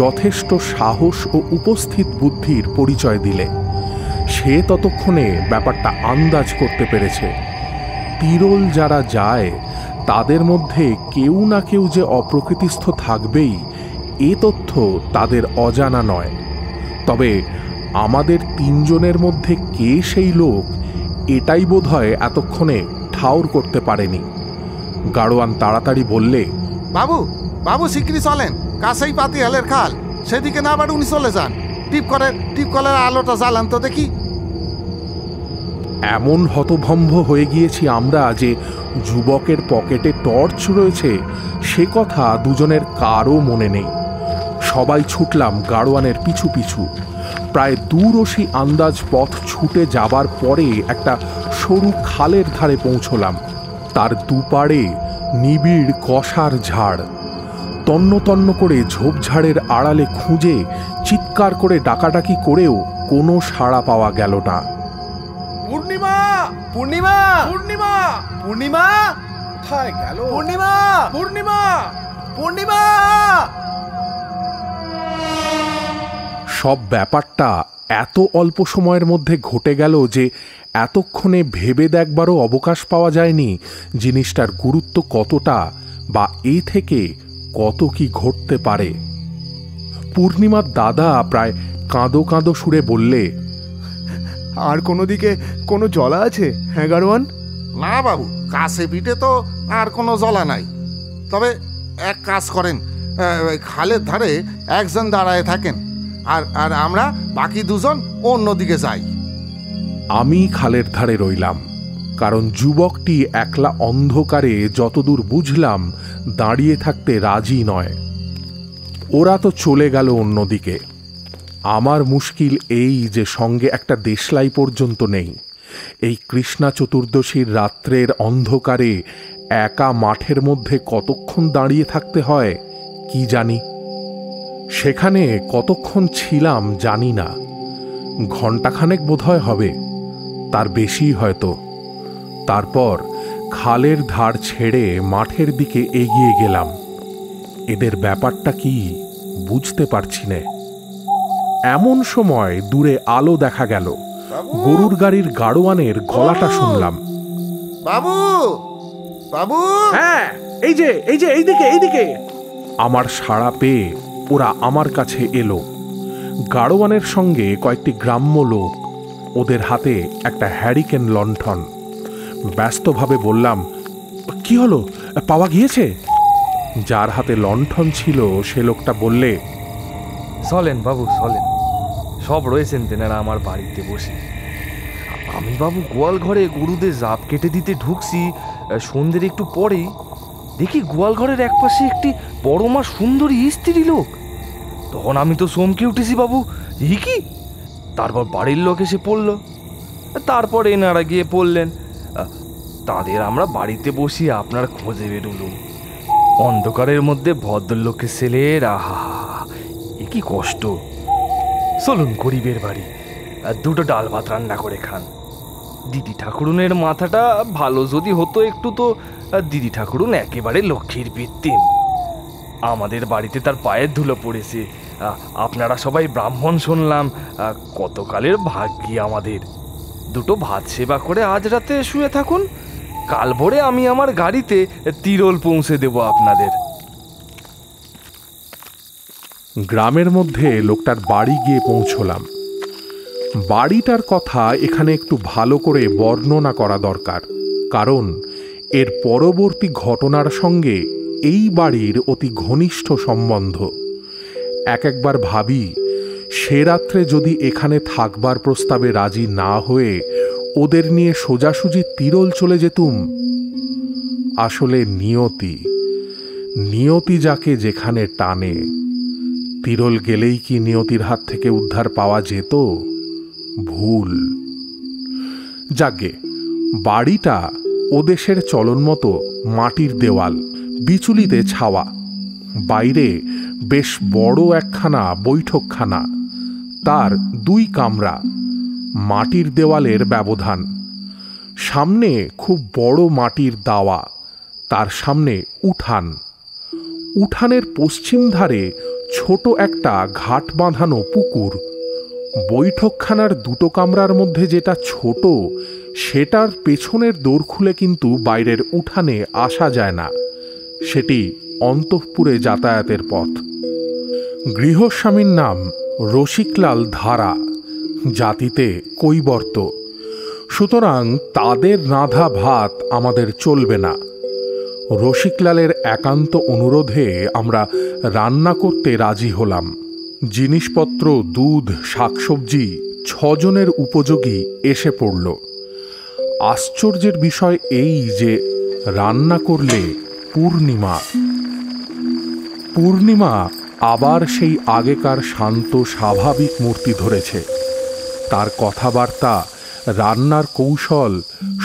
যথেষ্ট সাহস ও উপস্থিত বুদ্ধির পরিচয় দিলে। সে ততক্ষণে ব্যাপারটা আন্দাজ করতে পেরেছে। তিরোল যারা যায় তাদের মধ্যে কেউ না কেউ যে অপ্রকৃতিস্থ থাকবেই, এ তথ্য তাদের অজানা নয়। তবে আমাদের তিনজনের মধ্যে কে সেই লোক, এটাই বোধহয় এতক্ষণে ঠাউর করতে পারেনি। গাড়োয়ান তাড়াতাড়ি বললে, বাবু, বাবু শিগগিরি চলেন, কাছেই পাতি হেলের খাল, সেদিকে না আবার উনি চলে যান। টিপ কলের আলোটা জ্বালান তো দেখি। এমন হতভম্ব হয়ে গিয়েছি আমরা যে যুবকের পকেটে টর্চ রয়েছে সে কথা দুজনের কারও মনে নেই। সবাই ছুটলাম গাড়োয়ানের পিছু পিছু। প্রায় 2 আন্দাজ পথ ছুটে যাবার পরে একটা সরু খালের ধারে পৌঁছলাম। তার দুপাড়ে নিবিড় কষার ঝাড়। তন্ন তন্ন করে ঝোপঝাড়ের আড়ালে খুঁজে চিৎকার করে ডাকাডাকি করেও কোনো সাড়া পাওয়া গেল না। পূর্ণিমা, পূর্ণিমা, পূর্ণিমা, পূর্ণিমা, কোথায় গেল? পূর্ণিমা, পূর্ণিমা, পূর্ণিমা। সব ব্যাপারটা এত অল্প সময়ের মধ্যে ঘটে গেল যে এতক্ষণে ভেবে দেখবারও অবকাশ পাওয়া যায়নি জিনিসটার গুরুত্ব কতটা, বা এ থেকে কত কি ঘটতে পারে। পূর্ণিমার দাদা প্রায় কাঁদো কাঁদো সুরে বললে, আর কোনো দিকে কোনো জলা আছে? হ্যাঁ গাড়োয়ান? না বাবু, কাছে পিঠে তো আর কোনো জলা নাই। তবে এক কাজ করেন, খালের ধারে একজন দাঁড়ায় থাকেন, আর আর আমরা বাকি দুজন অন্যদিকে যাই। আমি খালের ধারে রইলাম, কারণ যুবকটি একলা অন্ধকারে যতদূর বুঝলাম দাঁড়িয়ে থাকতে রাজি নয়। ওরা তো চলে গেল অন্যদিকে। আমার মুশকিল এই যে সঙ্গে একটা দেশলাই পর্যন্ত নেই। এই কৃষ্ণা চতুর্দশীর রাত্রের অন্ধকারে একা মাঠের মধ্যে কতক্ষণ দাঁড়িয়ে থাকতে হয় কি জানি। সেখানে কতক্ষণ ছিলাম জানি না, ঘণ্টাখানেক বোধহয় হবে, তার বেশি হয়তো। তারপর খালের ধার ছেড়ে মাঠের দিকে এগিয়ে গেলাম। এদের ব্যাপারটা কি বুঝতে পারছি না। এমন সময় দূরে আলো দেখা গেল। গরুর গাড়ির গাড়োয়ানের গলাটা শুনলাম। বাবু, বাবু। হ্যাঁ, এই যে এইদিকে। আমার সাড়া পেয়ে ওরা আমার কাছে এলো। গাড়োয়ানের সঙ্গে কয়েকটি গ্রাম্য লোক, ওদের হাতে একটা হ্যারিকেন লণ্ঠন। ব্যস্তভাবে বললাম, কি হলো, পাওয়া গিয়েছে? যার হাতে লণ্ঠন ছিল সে লোকটা বললে, চলেন বাবু চলেন, সব রয়েছেন তেনারা আমার বাড়িতে বসে। আমি বাবু গোয়াল ঘরে গরুদের জাপ কেটে দিতে ঢুকছি সন্ধ্যের একটু পরেই, দেখি গোয়াল ঘরের এক পাশে একটি বড় মা সুন্দরী স্ত্রী লোক। তখন আমি তো চমকে উঠেছি বাবু, এই কি? তারপর বাড়ির লোক এসে পড়ল, তারপর এনারা গিয়ে পড়লেন। তাদের আমরা বাড়িতে বসিয়ে আপনার খোঁজে বেরুলুম। অন্ধকারের মধ্যে ভদ্রলোকের ছেলের আহা, এ কি কষ্ট। চলুন গরিবের বাড়ি, দুটো ডাল ভাত রান্না করে খান। দিদি ঠাকুরুনের মাথাটা ভালো যদি হতো একটু, তো দিদি ঠাকুরুন একেবারে লক্ষ্মীর বৃত্তিম। আমাদের বাড়িতে তার পায়ের ধুলো পড়েছে। আপনারা সবাই ব্রাহ্মণ শুনলাম, কতকালের ভাগ্যি আমাদের। দুটো ভাত সেবা করে আজ রাতে শুয়ে থাকুন, কাল ভোরে আমি আমার গাড়িতে তিরোল পৌঁছে দেব আপনাদের। গ্রামের মধ্যে লোকটার বাড়ি গিয়ে পৌঁছলাম। বাড়িটার কথা এখানে একটু ভালো করে বর্ণনা করা দরকার, কারণ এর পরবর্তী ঘটনার সঙ্গে এই বাড়ির অতি ঘনিষ্ঠ সম্বন্ধ। একবার ভাবি, সে রাত্রে যদি এখানে থাকবার প্রস্তাবে রাজি না হয়ে ওদের নিয়ে সোজাসুজি তিরোল চলে যেতুম। আসলে নিয়তি যাকে যেখানে টানে, তিরোল গেলেই কি নিয়তির হাত থেকে উদ্ধার পাওয়া যেত? ভুল। যাগে, বাড়িটা ওদেশের চলন মতো মাটির দেওয়াল, বিচুলিতে ছাওয়া। বাইরে বেশ বড় একখানা বৈঠকখানা, তার 2 কামরা, মাটির দেওয়ালের ব্যবধান। সামনে খুব বড় মাটির দাওয়া, তার সামনে উঠান। উঠানের পশ্চিম ধারে ছোট একটা ঘাট বাঁধানো পুকুর। বৈঠকখানার 2 কামরার মধ্যে যেটা ছোট, সেটার পেছনের দোর খুলে কিন্তু বাইরের উঠানে আসা যায় না। সেটি অন্তঃপুরে যাতায়াতের পথ। গৃহস্বামীর নাম রসিকলাল ধারা, জাতিতে কৈবর্ত। সুতরাং তাদের রাঁধা ভাত আমাদের চলবে না। রসিকলালের একান্ত অনুরোধে আমরা রান্না করতে রাজি হলাম। জিনিসপত্র, দুধ, শাকসবজি 6 জনের উপযোগী এসে পড়ল। আশ্চর্যের বিষয় এই যে রান্না করলে পূর্ণিমা আবার সেই আগেকার শান্ত স্বাভাবিক মূর্তি ধরেছে। তার কথাবার্তা, রান্নার কৌশল,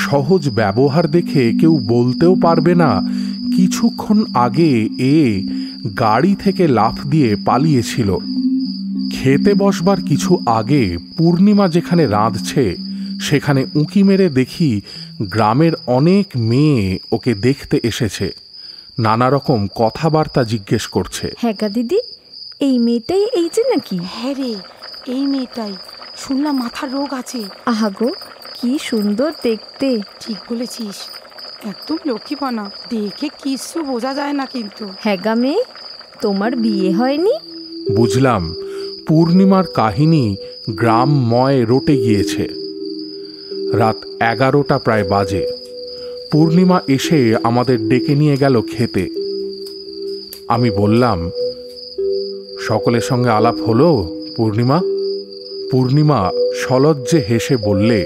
সহজ ব্যবহার দেখে কেউ বলতেও পারবে না কিছুক্ষণ আগে এ গাড়ি থেকে লাফ দিয়ে পালিয়েছিল। খেতে বসবার কিছু আগে পূর্ণিমা যেখানে রাঁধছে সেখানে উঁকি মেরে দেখি গ্রামের অনেক মেয়ে ওকে দেখতে এসেছে, নানা রকম কথাবার্তা জিজ্ঞেস করছে। হ্যাঁ গা দিদি, এই মেয়েটাই এই যে নাকি? হ্যাঁ রে, এই মেয়েটাই। শুনলাম মাথার রোগ আছে। আহাগো, কি সুন্দর দেখতে। ঠিক বলেছিস, একদম লক্ষ্মীপনা, দেখে কিছু বোঝা যায় না কিন্তু। হ্যাঁ গা মেয়ে, তোমার বিয়ে হয়নি? বুঝলাম পূর্ণিমার কাহিনী গ্রামময় রটে গিয়েছে। রাত 11টা প্রায় বাজে। পূর্ণিমা এসে আমাদের ডেকে নিয়ে গেল খেতে। আমি বললাম, সকলের সঙ্গে আলাপ হলো পূর্ণিমা? পূর্ণিমা সলজ্জে হেসে বললে,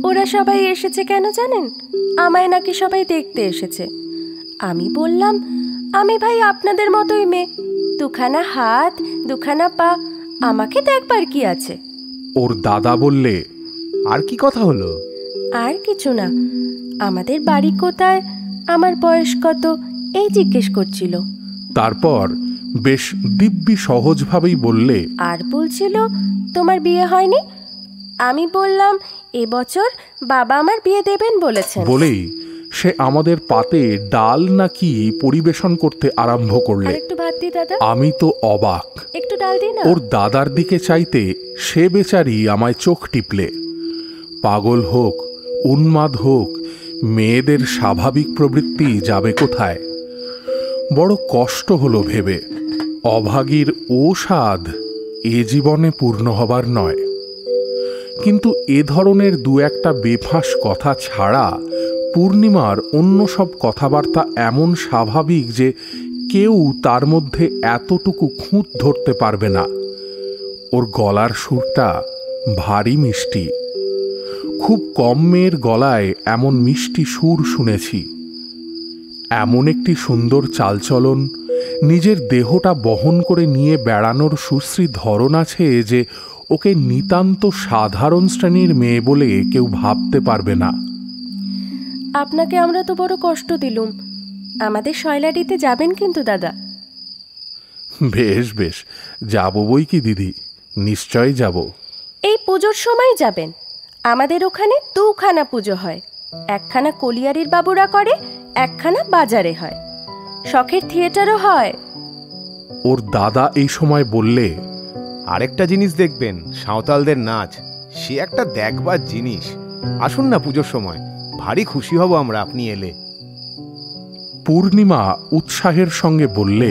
ওরা সবাই এসেছে কেন জানেন? আমায় নাকি সবাই দেখতে এসেছে। আমি বললাম, আমি ভাই আপনাদের মতোই মেয়ে, দুখানা হাত দুখানা পা, আমাকে দেখবার কি আছে? ওর দাদা বললে, আর কি কথা হলো? আর কিছু না, আমাদের বাড়ি কোথায়, আমার বয়স কত, এই জিজ্ঞেস করছিল। তারপর বেশ দিব্যি সহজভাবেই বললে, আর বলছিল তোমার বিয়ে হয়নি। আমি বললাম, এবছর বাবা আমার বিয়ে দেবেন বলেছেন। বলেই সে আমাদের পাতে ডাল নাকি পরিবেশন করতে আরম্ভ করলে। একটু ভাত দি দাদা। আমি তো অবাক। একটু ডাল দি না। ওর দাদার দিকে চাইতে সে বেচারি আমায় চোখ টিপলে। পাগল হোক, উন্মাদ হোক, মেয়েদের স্বাভাবিক প্রবৃত্তি যাবে কোথায়? বড় কষ্ট হলো ভেবে, অভাগীর ও স্বাদ এ জীবনে পূর্ণ হবার নয়। কিন্তু এ ধরনের দু একটা বেফাঁস কথা ছাড়া পূর্ণিমার অন্য সব কথাবার্তা এমন স্বাভাবিক যে কেউ তার মধ্যে এতটুকু খুঁত ধরতে পারবে না। ওর গলার সুরটা ভারী মিষ্টি। খুব কম মেয়ের গলায় এমন মিষ্টি সুর শুনেছি। এমন একটি সুন্দর চালচলন, নিজের দেহটা বহন করে নিয়ে বেড়ানোর সুশ্রী ধরন আছে যে ওকে নিতান্ত সাধারণ শ্রেণীর মেয়ে বলে কেউ ভাবতে পারবে না। আপনাকে আমরা তো বড় কষ্ট দিলুম, আমাদের শয়লাডিতে যাবেন কিন্তু দাদা। বেশ বেশ, যাব বই কি দিদি, নিশ্চয় যাব। এই পুজোর সময় যাবেন। আমাদের ওখানে দুখানা পুজো হয়, একখানা কলিয়ারির বাবুরা করে, একখানা বাজারে হয়। শখের থিয়েটারও হয়। ওর দাদা এই সময় বললে, আরেকটা জিনিস দেখবেন, সাঁওতালদের নাচ, সে একটা দেখবার জিনিস। আসুন না পুজোর সময়, ভারী খুশি হব আমরা আপনি এলে। পূর্ণিমা উৎসাহের সঙ্গে বললে,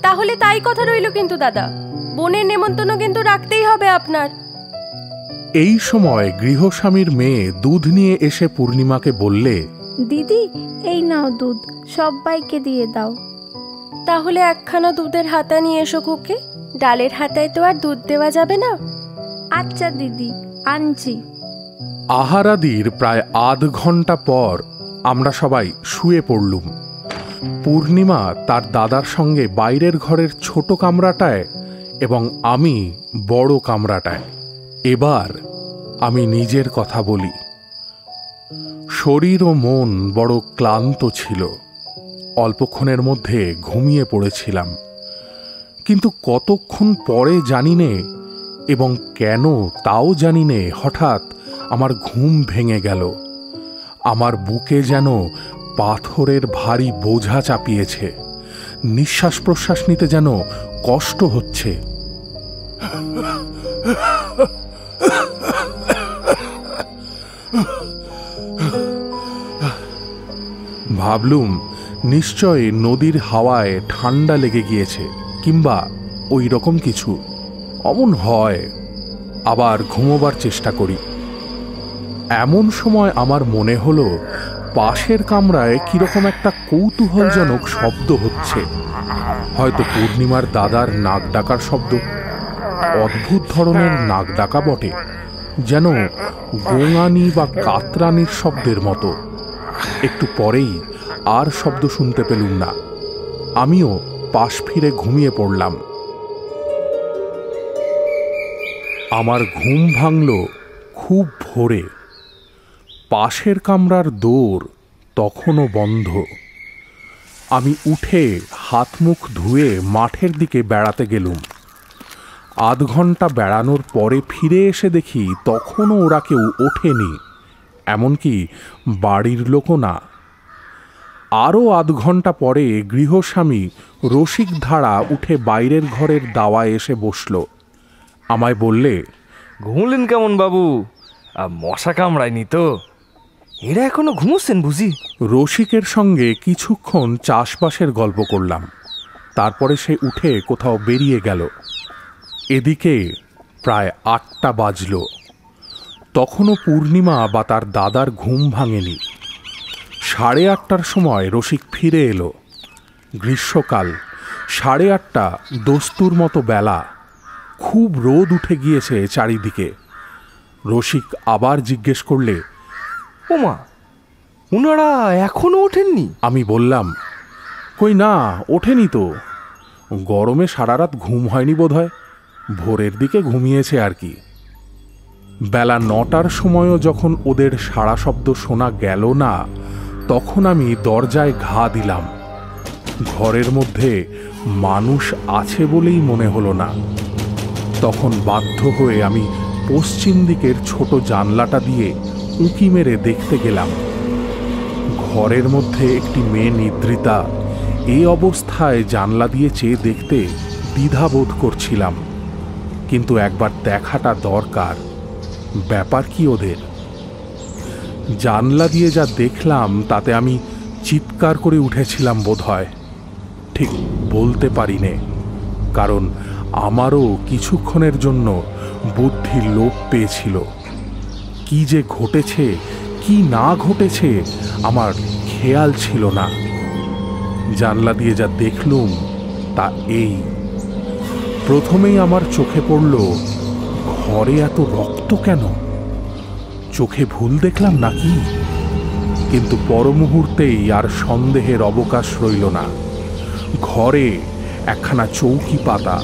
তাহলে তাই কথা রইল কিন্তু দাদা, বোনের নেমন্তন্ন কিন্তু রাখতেই হবে আপনার। এই সময় গৃহস্বামীর মেয়ে দুধ নিয়ে এসে পূর্ণিমাকে বললে, দিদি এই নাও দুধ, সবাইকে দিয়ে দাও। তাহলে একখানা দুধের হাতা নিয়ে এসো খুকে, ডালের হাতায় তো আর দুধ দেওয়া যাবে না। আচ্ছা দিদি, আনছি। আহারাদির প্রায় আধ ঘন্টা পর আমরা সবাই শুয়ে পড়লুম। পূর্ণিমা তার দাদার সঙ্গে বাইরের ঘরের ছোট কামরাটায় এবং আমি বড় কামরাটায়। এবার আমি নিজের কথা বলি। শরীর ও মন বড় ক্লান্ত ছিল। অল্পক্ষণের মধ্যে ঘুমিয়ে পড়েছিলাম, কিন্তু কতক্ষণ পরে জানি নে এবং কেন তাও জানি নে, হঠাৎ আমার ঘুম ভেঙে গেল। আমার বুকে যেন পাথরের ভারী বোঝা চাপিয়েছে। নিঃশ্বাস প্রশ্বাস নিতে যেন কষ্ট হচ্ছে। ভাবলুম নিশ্চয় নদীর হাওয়ায় ঠান্ডা লেগে গিয়েছে কিংবা ওই রকম কিছু। অমন হয়। আবার ঘুমোবার চেষ্টা করি। এমন সময় আমার মনে হলো পাশের কামরায় কিরকম একটা কৌতূহলজনক শব্দ হচ্ছে। হয়তো পূর্ণিমার দাদার নাক ডাকার শব্দ। অদ্ভুত ধরনের নাক ডাকা বটে, যেন গোঙানি বা কাতরানির শব্দের মতো। একটু পরেই আর শব্দ শুনতে পেলুম না। আমিও পাশ ফিরে ঘুমিয়ে পড়লাম। আমার ঘুম ভাঙল খুব ভোরে। পাশের কামরার দোর তখনও বন্ধ। আমি উঠে হাত মুখ ধুয়ে মাঠের দিকে বেড়াতে গেলুম। আধ ঘন্টা বেড়ানোর পরে ফিরে এসে দেখি তখনও ওরা কেউ ওঠেনি, এমনকি বাড়ির লোকও না। আরও আধ ঘন্টা পরে গৃহস্বামী রসিক ধারা উঠে বাইরের ঘরের দাওয়ায় এসে বসল। আমায় বললে, ঘুমলেন কেমন বাবু? মশা কামড়ায়নি তো? এরা এখনো ঘুমোচ্ছেন বুঝি? রসিকের সঙ্গে কিছুক্ষণ চাষবাসের গল্প করলাম, তারপরে সে উঠে কোথাও বেরিয়ে গেল। এদিকে প্রায় 8টা বাজল। তখনও পূর্ণিমা বা তার দাদার ঘুম ভাঙেনি। 8:30টার সময় রসিক ফিরে এলো। গ্রীষ্মকাল, 8:30 দস্তুর মতো বেলা, খুব রোদ উঠে গিয়েছে চারিদিকে। রসিক আবার জিজ্ঞেস করলে, ওমা, ওনারা এখনো ওঠেননি? আমি বললাম, কই না, ওঠেনি তো। গরমে সারা রাত ঘুম হয়নি বোধহয়, ভোরের দিকে ঘুমিয়েছে আর কি। বেলা 9টার সময়ও যখন ওদের সাড়া শব্দ শোনা গেল না, তখন আমি দরজায় ঘা দিলাম। ঘরের মধ্যে মানুষ আছে বলেই মনে হলো না। তখন বাধ্য হয়ে আমি পশ্চিম দিকের ছোট জানলাটা দিয়ে উঁকি মেরে দেখতে গেলাম। ঘরের মধ্যে একটি মেয়ে নিদ্রিতা। এই অবস্থায় জানলা দিয়ে চেয়ে দেখতে দ্বিধাবোধ করছিলাম, কিন্তু একবার দেখাটা দরকার। ব্যাপার কি ওদের? জানলা দিয়ে যা দেখলাম তাতে আমি চিৎকার করে উঠেছিলাম বোধহয়, ঠিক বলতে পারি নে, কারণ আমারও কিছুক্ষণের জন্য বুদ্ধির লোপ পেয়েছিল। কি যে ঘটেছে কি না ঘটেছে আমার খেয়াল ছিল না। জানলা দিয়ে যা দেখলুম তা এই। প্রথমেই আমার চোখে পড়ল, ঘরে এত রক্ত কেন? চোখে ভুল দেখলাম নাকি? কিন্তু পর মুহূর্তেই আর সন্দেহের অবকাশ রইল না। ঘরে একখানা চৌকি পাতা।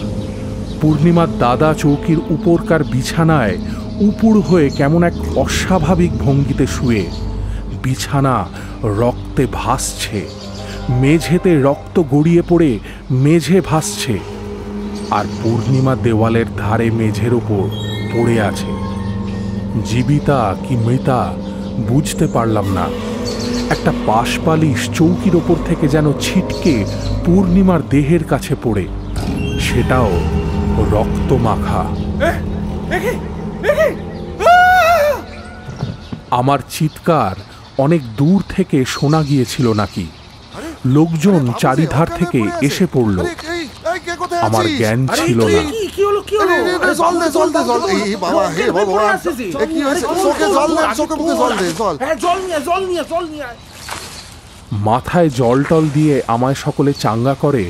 পূর্ণিমার দাদা চৌকির উপরকার বিছানায় উপুড় হয়ে কেমন এক অস্বাভাবিক ভঙ্গিতে শুয়ে। বিছানা রক্তে ভাসছে, মেঝেতে রক্ত গড়িয়ে পড়ে মেঝে ভাসছে, আর পূর্ণিমা দেওয়ালের ধারে মেঝের ওপর পড়ে আছে। জীবিতা কি মৃতা বুঝতে পারলাম না। একটা পাশপালিশ চৌকির ওপর থেকে যেন ছিটকে পূর্ণিমার দেহের কাছে পড়ে, সেটাও রক্ত মাখা। আমার চিৎকার অনেক দূর থেকে শোনা গিয়েছিল নাকি? লোকজন চারিধার থেকে এসে পড়ল। আমার জ্ঞান ছিল না। মাথায় জল টল দিয়ে আমায় সকলে চাঙ্গা করে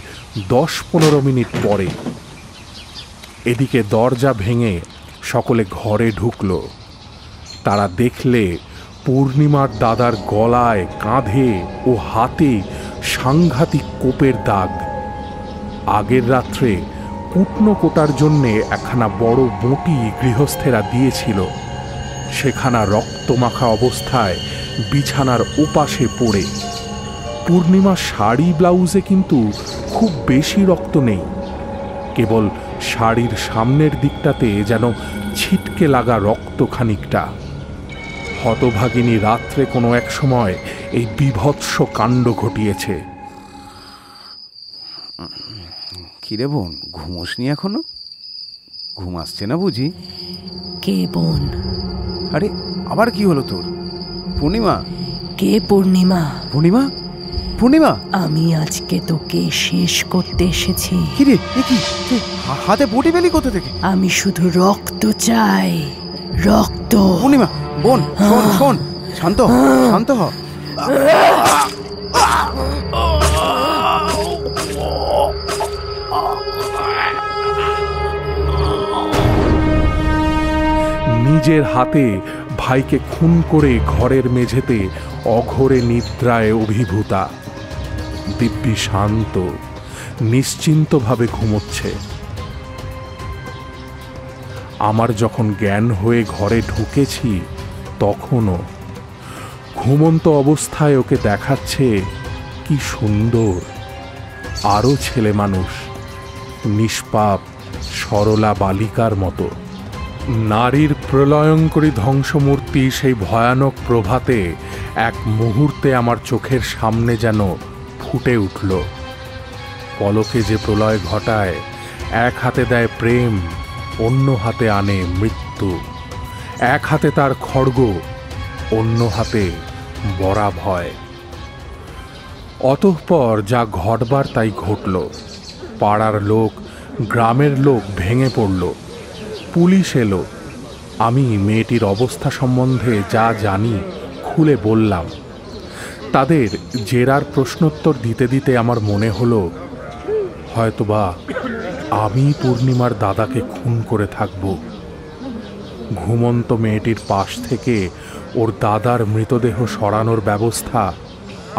10-15 মিনিট পরে। এদিকে দরজা ভেঙে সকলে ঘরে ঢুকল। তারা দেখলে পূর্ণিমার দাদার গলায়, কাঁধে ও হাতে সাংঘাতিক কোপের দাগ। আগের রাত্রে কুটনো কোটার জন্যে একখানা বড় বঁটি গৃহস্থেরা দিয়েছিল, সেখানা রক্তমাখা অবস্থায় বিছানার ওপাশে পড়ে। পূর্ণিমা শাড়ি ব্লাউজে কিন্তু খুব বেশি রক্ত নেই, কেবল শাড়ির সামনের দিকটাতে যেন ছিটকে লাগা রক্ত খানিকটা। হতভাগিনী রাত্রে কোনো এক সময় এই বীভৎস কাণ্ড ঘটিয়েছে। কিরে বোন, ঘুমোসনি এখনো? ঘুম আসছে না বুঝি? কে বোন? আরে আবার কি হলো তোর? পূর্ণিমা? কে পূর্ণিমা? পূর্ণিমা? পূর্ণিমা, আমি আজকে তোকে শেষ করতে এসেছি। কিরে কি হাতে বটি পেলি কোথা থেকে? আমি শুধু রক্ত চাই, রক্ত। পূর্ণিমা বোন, শোন শোন, শান্ত শান্ত হ। নিজের হাতে ভাইকে খুন করে ঘরের মেঝেতে অঘোরে নিদ্রায় অভিভূতা দিব্যি শান্ত নিশ্চিন্তভাবে ঘুমোচ্ছে। আমার যখন জ্ঞান হয়ে ঘরে ঢুকেছি তখনও ঘুমন্ত অবস্থায় ওকে দেখাচ্ছে কি সুন্দর, আরও ছেলে মানুষ, নিষ্পাপ সরলা বালিকার মতো। নারীর প্রলয়ঙ্করী ধ্বংসমূর্তি সেই ভয়ানক প্রভাতে এক মুহূর্তে আমার চোখের সামনে যেন ফুটে উঠল। পলকে যে প্রলয় ঘটায়, এক হাতে দেয় প্রেম, অন্য হাতে আনে মৃত্যু। এক হাতে তার খড়গ, অন্য হাতে বরা ভয়। অতঃপর যা ঘটবার তাই ঘটল। পাড়ার লোক, গ্রামের লোক ভেঙে পড়ল। পুলিশ এলো। আমি মেয়েটির অবস্থা সম্বন্ধে যা জানি খুলে বললাম। তাদের জেরার প্রশ্নোত্তর দিতে দিতে আমার মনে হলো, হয়তোবা আমি পূর্ণিমার দাদাকে খুন করে থাকব। ঘুমন্ত মেয়েটির পাশ থেকে ওর দাদার মৃতদেহ সরানোর ব্যবস্থা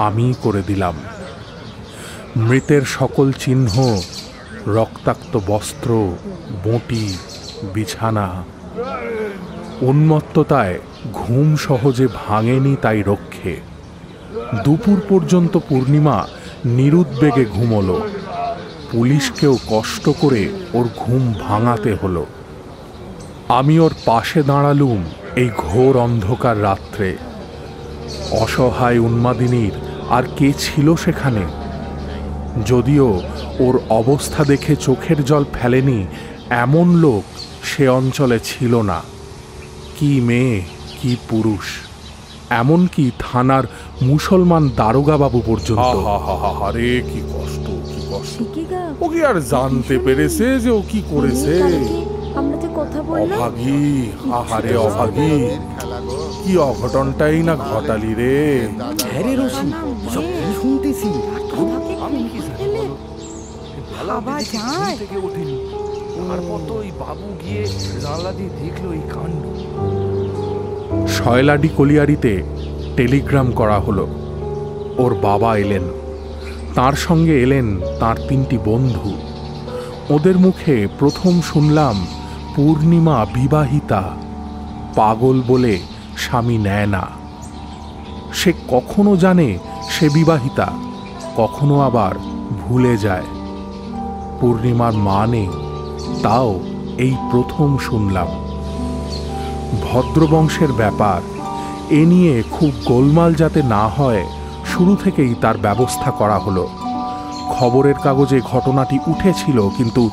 আমি করে দিলাম। মৃতের সকল চিহ্ন, রক্তাক্ত বস্ত্র, বঁটি, বিছানা। উন্মত্ততায় ঘুম সহজে ভাঙেনি তাই রক্ষে। দুপুর পর্যন্ত পূর্ণিমা নিরুদ্বেগে ঘুমোলো। পুলিশকেও কষ্ট করে ওর ঘুম ভাঙাতে হলো। আমি ওর পাশে দাঁড়ালুম এই ঘোর অন্ধকার রাত্রে। অসহায় উন্মাদিনীর আর কে ছিল সেখানে? যদিও ওর অবস্থা দেখে চোখের জল ফেলেনি এমন লোক সে অঞ্চলে ছিল না। কি মেয়ে, কি পুরুষ, এমনকি থানার মুসলমান দারোগা বাবু পর্যন্ত। আরে কি কষ্ট, কি কষ্ট! ও কি আর জানতে পেরেছে যে ও কি করেছে? অভাগী, আহারে অভাগী, কি অঘটনটাই না ঘটালি রে। শুনতেছি বাবু গিয়ে জানলা দিয়ে দেখলো এই কাণ্ড। শয়লাডি কলিয়ারিতে টেলিগ্রাম করা হলো। ওর বাবা এলেন, তার সঙ্গে এলেন তার 3টি বন্ধু। ওদের মুখে প্রথম শুনলাম পূর্ণিমা বিবাহিতা, পাগল বলে স্বামী নেয় না। সে কখনো জানে সে বিবাহিতা, কখনো আবার ভুলে যায়। পূর্ণিমার মা নেই, তাও এই প্রথম শুনলাম। ভদ্রবংশের ব্যাপার, এ নিয়ে খুব গোলমাল যাতে না হয় শুরু থেকেই তার ব্যবস্থা করা হলো। খবরের কাগজে ঘটনাটি উঠেছিল, কিন্তু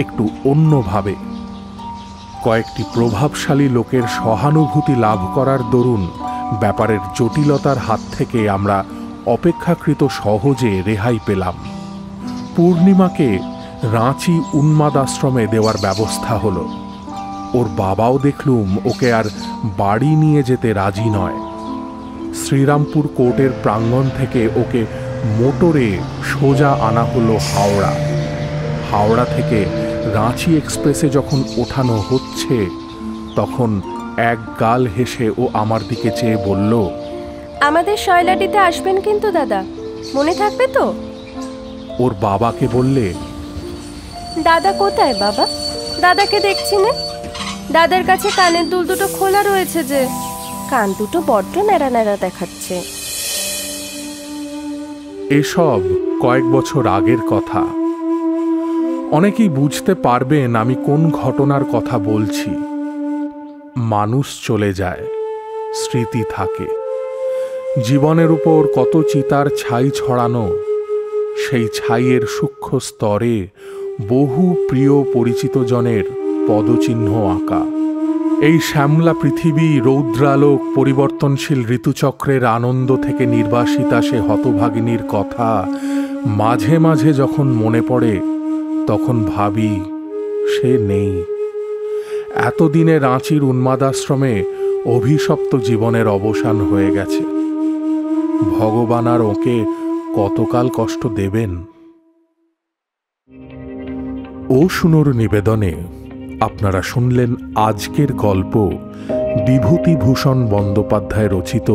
একটু অন্যভাবে। কয়েকটি প্রভাবশালী লোকের সহানুভূতি লাভ করার দরুন ব্যাপারের জটিলতার হাত থেকে আমরা অপেক্ষাকৃত সহজে রেহাই পেলাম। পূর্ণিমাকে রাঁচি উন্মাদ আশ্রমে দেওয়ার ব্যবস্থা হলো। ওর বাবাও দেখলুম ওকে আর বাড়ি নিয়ে যেতে রাজি নয়। শ্রীরামপুর কোর্টের প্রাঙ্গণ থেকে ওকে মোটরে সোজা আনা হলো হাওড়া। হাওড়া থেকে রাঁচি এক্সপ্রেসে যখন ওঠানো হচ্ছে, তখন এক গাল হেসে ও আমার দিকে চেয়ে বলল, আমাদের শয়লাডিতে আসবেন কিন্তু দাদা, মনে থাকবে তো? ওর বাবাকে বললে, দাদা কোথায় বাবা? দাদাকে দেখছি না। দাদার কাছে কানের দুল দুটো খোলা রয়েছে যে, কান দুটো বড্ড ন্যাড়া ন্যাড়া দেখাচ্ছে। এসব কয়েক বছর আগের কথা। অনেকেই বুঝতে পারবেন আমি কোন ঘটনার কথা বলছি। মানুষ চলে যায়, স্মৃতি থাকে। জীবনের উপর কত চিতার ছাই ছড়ানো, সেই ছাইয়ের সূক্ষ্ম স্তরে বহু প্রিয় পরিচিত জনের পদচিহ্ন আঁকা। এই শ্যামলা পৃথিবী, রৌদ্রালোক, পরিবর্তনশীল ঋতুচক্রের আনন্দ থেকে নির্বাসিতা সে হতভাগিনীর কথা মাঝে মাঝে যখন মনে পড়ে, তখন ভাবি সে নেই। এতদিনে রাঁচির উন্মাদাশ্রমে অভিশপ্ত জীবনের অবসান হয়ে গেছে। ভগবান আর ওকে কতকাল কষ্ট দেবেন। ও শুনোর নিবেদনে আপনারা শুনলেন আজকের গল্প বিভূতিভূষণ বন্দ্যোপাধ্যায় রচিত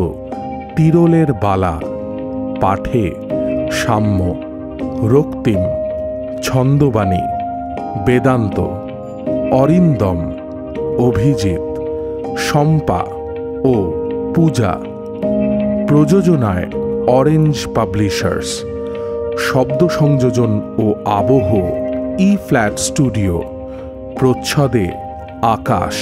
তিরোলের বালা। পাঠে সাম্য, রক্তিম, ছন্দবাণী, বেদান্ত, অরিন্দম, অভিজিৎ, শম্পা ও পূজা। প্রযোজনায় অরেঞ্জ পাবলিশার্স। শব্দ সংযোজন ও আবহ ই ফ্ল্যাট স্টুডিও, প্রচ্ছদে আকাশ।